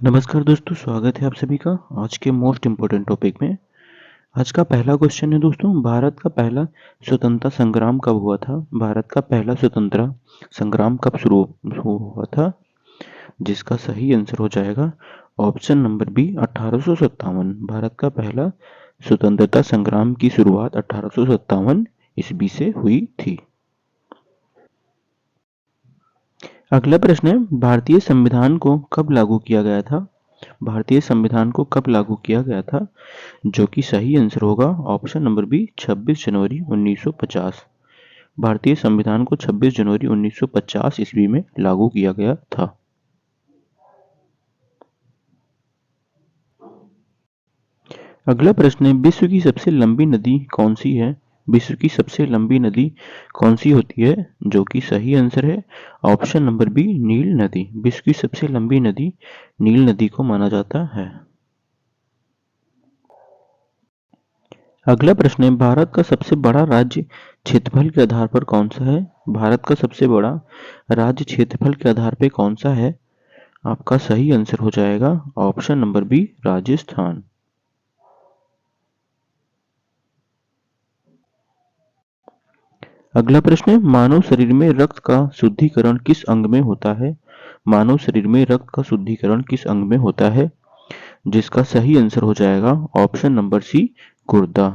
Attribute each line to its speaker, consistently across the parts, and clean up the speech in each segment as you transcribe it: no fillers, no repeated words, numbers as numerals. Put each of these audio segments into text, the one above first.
Speaker 1: नमस्कार दोस्तों, स्वागत है आप सभी का आज के मोस्ट इम्पोर्टेंट टॉपिक में। आज का पहला क्वेश्चन है दोस्तों, भारत का पहला स्वतंत्रता संग्राम कब हुआ था? भारत का पहला स्वतंत्रता संग्राम कब शुरू हुआ था? जिसका सही आंसर हो जाएगा ऑप्शन नंबर बी 1857। भारत का पहला स्वतंत्रता संग्राम की शुरुआत 1857 ईस्वी से हुई थी। अगला प्रश्न है, भारतीय संविधान को कब लागू किया गया था? भारतीय संविधान को कब लागू किया गया था? जो कि सही आंसर होगा ऑप्शन नंबर बी 26 जनवरी 1950। भारतीय संविधान को 26 जनवरी 1950 ईस्वी में लागू किया गया था। अगला प्रश्न है, विश्व की सबसे लंबी नदी कौन सी है? विश्व की सबसे लंबी नदी कौन सी होती है? जो कि सही आंसर है ऑप्शन नंबर बी नील नदी। विश्व की सबसे लंबी नदी नील नदी को माना जाता है। अगला प्रश्न है, भारत का सबसे बड़ा राज्य क्षेत्रफल के आधार पर कौन सा है? भारत का सबसे बड़ा राज्य क्षेत्रफल के आधार पर कौन सा है? आपका सही आंसर हो जाएगा ऑप्शन नंबर बी राजस्थान। अगला प्रश्न है, मानव शरीर में रक्त का शुद्धिकरण किस अंग में होता है? मानव शरीर में रक्त का शुद्धिकरण किस अंग में होता है? जिसका सही आंसर हो जाएगा ऑप्शन नंबर सी गुर्दा।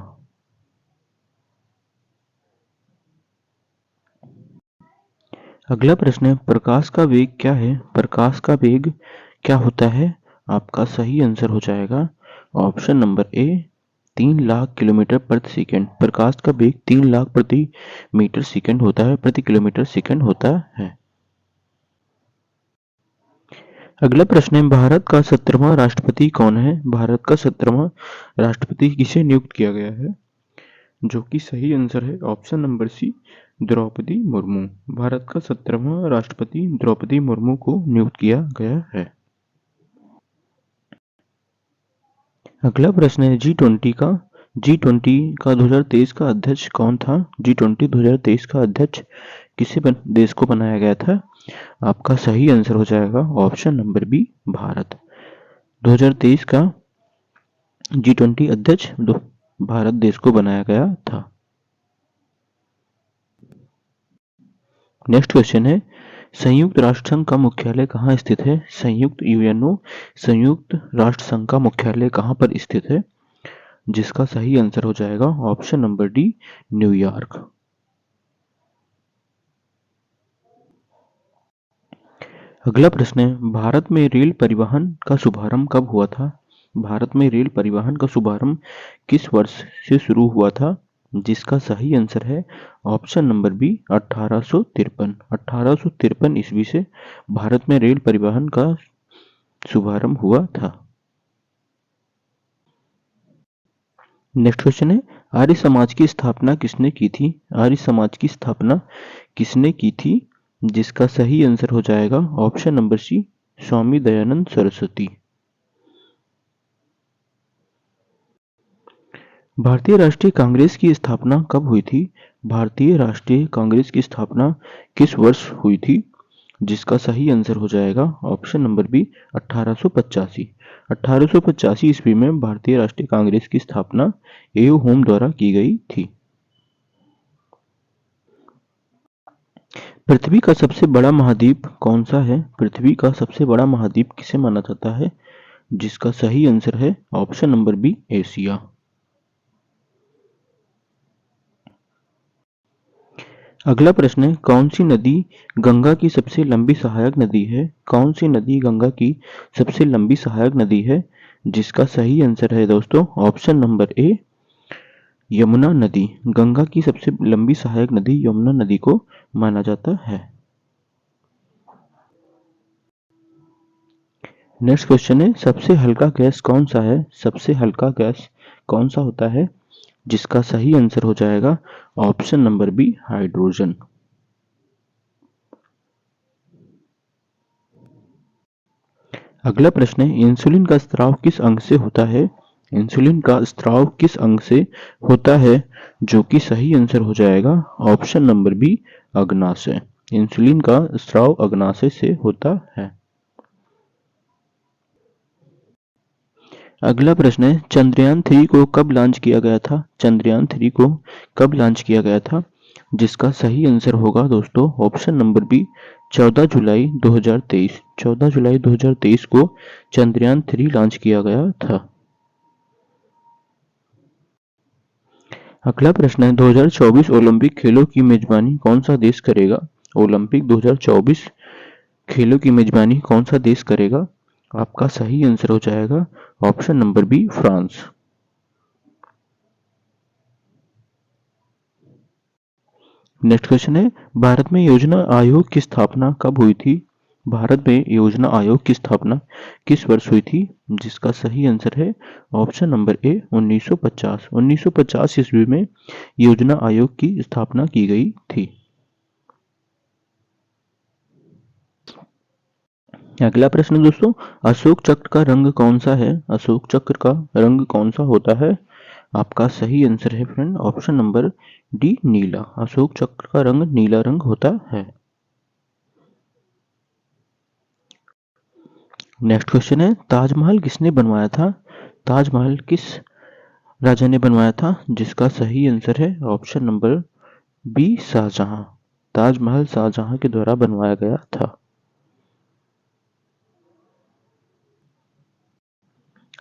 Speaker 1: अगला प्रश्न है, प्रकाश का वेग क्या है? प्रकाश का वेग क्या होता है? आपका सही आंसर हो जाएगा ऑप्शन नंबर ए 3,00,000 किलोमीटर प्रति सेकंड। प्रकाश का वेग 3,00,000 प्रति मीटर सेकंड होता है, प्रति किलोमीटर सेकंड होता है। अगला प्रश्न है, भारत का 17वां राष्ट्रपति कौन है? भारत का 17वां राष्ट्रपति किसे नियुक्त किया गया है? जो कि सही आंसर है option number C Draupadi Murmu. Bharat का 17वां राष्ट्रपति द्रौपदी मुर्मू को नियुक्त किया गया है। अगला प्रश्न है, जी20 का 2023 का अध्यक्ष कौन था? जी20 2023 का अध्यक्ष देश को बनाया गया था? आपका सही आंसर हो जाएगा ऑप्शन नंबर बी भारत। 2023 का जी20 अध्यक्ष भारत देश को बनाया गया था। नेक्स्ट क्वेश्चन है, संयुक्त राष्ट्र संघ का मुख्यालय कहाँ स्थित है? संयुक्त राष्ट्र संघ का मुख्यालय कहाँ पर स्थित है? जिसका सही आंसर हो जाएगा ऑप्शन नंबर डी न्यूयॉर्क। अगला प्रश्न है, भारत में रेल परिवहन का शुभारंभ कब हुआ था? भारत में रेल परिवहन का शुभारंभ किस वर्ष से शुरू हुआ था? जिसका सही आंसर है ऑप्शन नंबर बी 1853। 1853 ईस्वी से भारत में रेल परिवहन का शुभारंभ हुआ था। नेक्स्ट क्वेश्चन है, आर्य समाज की स्थापना किसने की थी? आर्य समाज की स्थापना किसने की थी? जिसका सही आंसर हो जाएगा ऑप्शन नंबर सी स्वामी दयानंद सरस्वती। भारतीय राष्ट्रीय कांग्रेस की स्थापना कब हुई थी? भारतीय राष्ट्रीय कांग्रेस की स्थापना किस वर्ष हुई थी? जिसका सही आंसर हो जाएगा ऑप्शन नंबर बी 1885। 1885 ईस्वी में भारतीय राष्ट्रीय कांग्रेस की स्थापना एओ होम द्वारा की गई थी। पृथ्वी का सबसे बड़ा महाद्वीप कौन सा है? पृथ्वी का सबसे बड़ा महाद्वीप किसे माना जाता है? जिसका सही आंसर है ऑप्शन नंबर बी एशिया। अगला प्रश्न है, कौन सी नदी गंगा की सबसे लंबी सहायक नदी है? कौन सी नदी गंगा की सबसे लंबी सहायक नदी है? जिसका सही आंसर है दोस्तों ऑप्शन नंबर ए यमुना नदी। गंगा की सबसे लंबी सहायक नदी यमुना नदी को माना जाता है। नेक्स्ट क्वेश्चन है, सबसे हल्का गैस कौन सा है? सबसे हल्का गैस कौन सा होता है? जिसका सही आंसर हो जाएगा ऑप्शन नंबर बी हाइड्रोजन। अगला प्रश्न है, इंसुलिन का स्राव किस अंग से होता है? इंसुलिन का स्राव किस अंग से होता है? जो कि सही आंसर हो जाएगा ऑप्शन नंबर बी अग्नाशय। इंसुलिन का स्राव अग्नाशय से होता है। अगला प्रश्न है, चंद्रयान 3 को कब लॉन्च किया गया था? चंद्रयान 3 को कब लॉन्च किया गया था? जिसका सही आंसर होगा दोस्तों ऑप्शन नंबर बी 14 जुलाई 2023। 14 जुलाई 2023 को चंद्रयान 3 लॉन्च किया गया था। अगला प्रश्न है, 2024 ओलंपिक खेलों की मेजबानी कौन सा देश करेगा? ओलंपिक 2024 खेलों की मेजबानी कौन सा देश करेगा? आपका सही आंसर हो जाएगा option number B France. Next question है, भारत में योजना आयोग की स्थापना कब हुई थी? भारत में योजना आयोग की स्थापना किस वर्ष हुई थी? जिसका सही आंसर है ऑप्शन नंबर ए 1950। 1950 ईस्वी में योजना आयोग की स्थापना की गई थी। अगला प्रश्न दोस्तों, अशोक चक्र का रंग कौन सा है? अशोक चक्र का रंग कौन सा होता है? आपका सही आंसर है फ्रेंड ऑप्शन नंबर डी नीला। अशोक चक्र का रंग नीला रंग होता है। नेक्स्ट क्वेश्चन है, ताजमहल किसने बनवाया था? ताजमहल किस राजा ने बनवाया था? जिसका सही आंसर है option number B Shahjahan. Taj Mahal Shahjahan के द्वारा बनवाया गया था।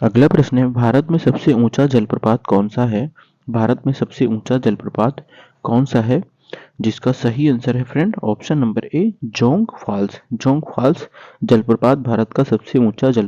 Speaker 1: अगला प्रश्न है, भारत में सबसे ऊंचा जलप्रपात कौन सा है? भारत में सबसे ऊंचा जलप्रपात कौन सा है? जिसका सही आंसर है friend option number A Jog Falls. Jog Falls जलप्रपात भारत का सबसे ऊंचा जल